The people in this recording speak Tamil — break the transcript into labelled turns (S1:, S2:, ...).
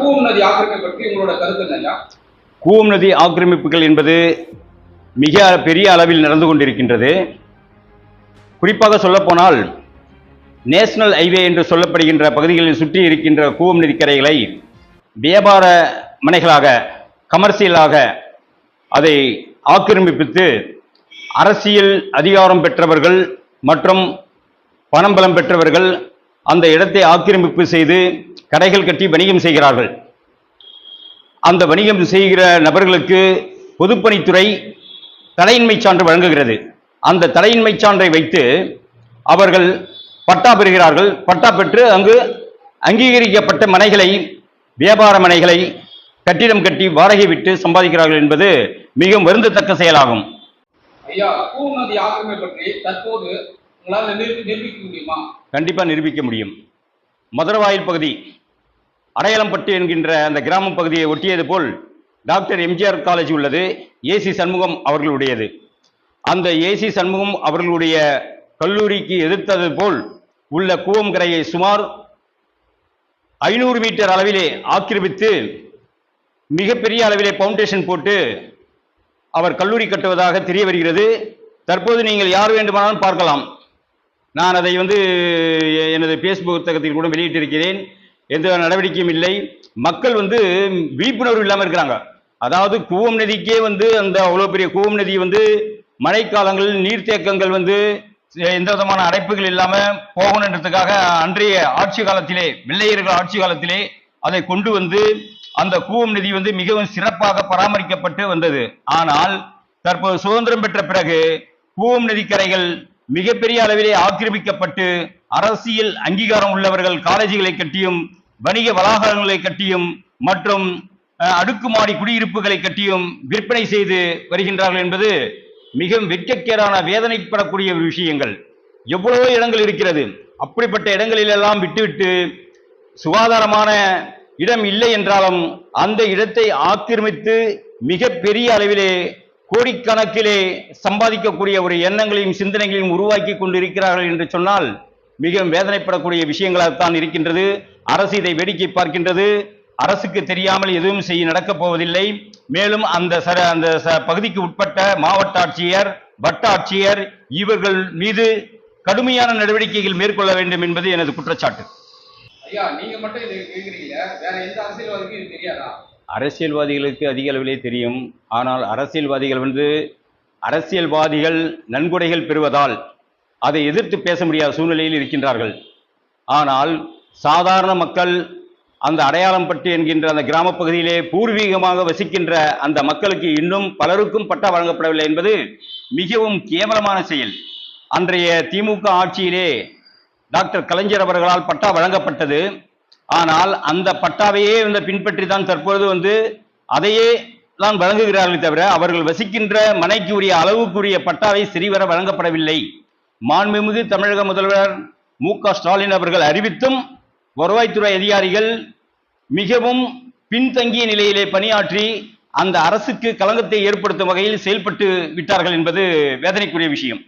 S1: கூவம் நதி ஆக்கிரமிப்பு பற்றி உங்களோட கருத்து என்னையா?
S2: கூவம் நதி ஆக்கிரமிப்புகள் என்பது மிக பெரிய அளவில் நடந்து கொண்டிருக்கின்றது. குறிப்பாக சொல்லப்போனால் நேஷனல் ஹைவே என்று சொல்லப்படுகின்ற பகுதிகளில் சுற்றி இருக்கின்ற கூவம் நதிக்கரைகளை வியாபார மனைகளாக கமர்சியலாக அதை ஆக்கிரமிப்பித்து அரசியல் அதிகாரம் பெற்றவர்கள் மற்றும் பணம் பலம் பெற்றவர்கள் அந்த இடத்தை ஆக்கிரமிப்பு செய்து கடைகள் கட்டி வணிகம் செய்கிறார்கள். அந்த வணிகம் செய்கிற நபர்களுக்கு பொதுப்பணித்துறை தடையின்மை சான்று வழங்குகிறது. அந்த தடையின்மை சான்றை வைத்து அவர்கள் பட்டா பெறுகிறார்கள். பட்டா பெற்று அங்கு அங்கீகரிக்கப்பட்ட மனைகளை, வியாபார மனைகளை கட்டிடம் கட்டி வாடகை விட்டு சம்பாதிக்கிறார்கள் என்பது மிகவும் வருந்தத்தக்க செயலாகும்.
S1: ஐயா, கூவம் நதி ஆக்கிரமிப்பு பற்றி தற்போது உங்களால் நிரூபிக்க முடியுமா?
S2: கண்டிப்பாக நிரூபிக்க முடியும். மதுரவாயில் பகுதி அடையாளம்பட்டு என்கின்ற அந்த கிராம பகுதியை ஒட்டியது போல் டாக்டர் எம்ஜிஆர் காலேஜ் உள்ளது. ஏசி சண்முகம் அவர்களுடையது. அந்த ஏசி சண்முகம் அவர்களுடைய கல்லூரிக்கு எதிர்த்தது போல் உள்ள கூவம் கரையை சுமார் 500 மீட்டர் அளவிலே ஆக்கிரமித்து மிகப்பெரிய அளவிலே பவுண்டேஷன் போட்டு அவர் கல்லூரி கட்டுவதாக தெரிய வருகிறது. தற்போது நீங்கள் யார் வேண்டுமானாலும் பார்க்கலாம். நான் அதை எனது பேஸ்புக் புத்தகத்தில் கூட வெளியிட்டிருக்கிறேன். எந்த நடவடிக்கையும் இல்லை. மக்கள் விழிப்புணர்வு இல்லாமல் இருக்கிறாங்க. அதாவது கூவம் நதிக்கே அந்த அவ்வளோ பெரிய கூவம் நதி மழைக்காலங்களில் நீர்த்தேக்கங்கள் எந்த விதமான அடைப்புகள் இல்லாமல் போகணுன்றதுக்காக அன்றைய ஆட்சி காலத்திலே, வெள்ளையர்கள் ஆட்சி காலத்திலே அதை கொண்டு அந்த கூவம் நதி மிகவும் சிறப்பாக பராமரிக்கப்பட்டு வந்தது. ஆனால் தற்போது சுதந்திரம் பெற்ற பிறகு கூவம் நதிக்கரைகள் மிகப்பெரிய அளவிலே ஆக்கிரமிக்கப்பட்டு அரசியல் அங்கீகாரம் உள்ளவர்கள் காலேஜுகளை கட்டியும் வணிக வளாகங்களை கட்டியும் மற்றும் அடுக்குமாடி குடியிருப்புகளை கட்டியும் விற்பனை செய்து வருகின்றார்கள் என்பது மிகவும் வெட்கக்கேடான, வேதனைப்படக்கூடிய விஷயங்கள். எவ்வளவோ இடங்கள் இருக்கிறது. அப்படிப்பட்ட இடங்களிலெல்லாம் விட்டுவிட்டு சுகாதாரமான இடம் இல்லை என்றாலும் அந்த இடத்தை ஆக்கிரமித்து மிக பெரிய அளவிலே கோடிக்கணக்கிலே சம்பாதிக்கக்கூடிய ஒரு எண்ணங்களையும் சிந்தனைகளையும் உருவாக்கி கொண்டிருக்கிறார்கள் என்று சொன்னால் மிகவும் வேதனைப்படக்கூடிய விஷயங்களாகத்தான் இருக்கின்றது. அரசு இதை வேடிக்கை பார்க்கின்றது. அரசுக்கு தெரியாமல் எதுவும் நடக்கப் போவதில்லை. மேலும் அந்த பகுதிக்கு உட்பட்ட மாவட்ட ஆட்சியர், வட்ட ஆட்சியர் இவர்கள் மீது கடுமையான நடவடிக்கைகள் மேற்கொள்ள வேண்டும் என்பது எனது குற்றச்சாட்டு.
S1: ஐயா, நீங்க மட்டும் இதை கேக்குறீங்க, வேற எந்த அரசியல்வாதிக்கும் இது தெரியாதா?
S2: அரசியல்வாதிகளுக்கு அதிக அளவிலே தெரியும். ஆனால் அரசியல்வாதிகள் நன்கொடைகள் பெறுவதால் அதை எதிர்த்து பேச முடியாத சூழ்நிலையில் இருக்கின்றார்கள். ஆனால் சாதாரண மக்கள் அந்த அடையாளம்பட்டு என்கின்ற அந்த கிராம பகுதியிலே பூர்வீகமாக வசிக்கின்ற அந்த மக்களுக்கு இன்னும் பலருக்கும் பட்டா வழங்கப்படவில்லை என்பது மிகவும் கேவலமான செயல். அன்றைய திமுக ஆட்சியிலே டாக்டர் கலைஞர் அவர்களால் பட்டா வழங்கப்பட்டது. ஆனால் அந்த பட்டாவையே பின்பற்றி தான் தற்பொழுது அதையே தான் வழங்குகிறார்கள் தவிர அவர்கள் வசிக்கின்ற மனைக்கு உரிய அளவுக்குரிய பட்டாவை சரிவர வழங்கப்படவில்லை. மாண்புமிகு தமிழக முதல்வர் மு.க. ஸ்டாலின் அவர்கள் அறிவித்தும் வருவாய்த்துறை அதிகாரிகள் மிகவும் பின்தங்கிய நிலையிலே பணியாற்றி அந்த அரசுக்கு களங்கத்தை ஏற்படுத்தும் வகையில் செயல்பட்டு விட்டார்கள் என்பது வேதனைக்குரிய விஷயம்.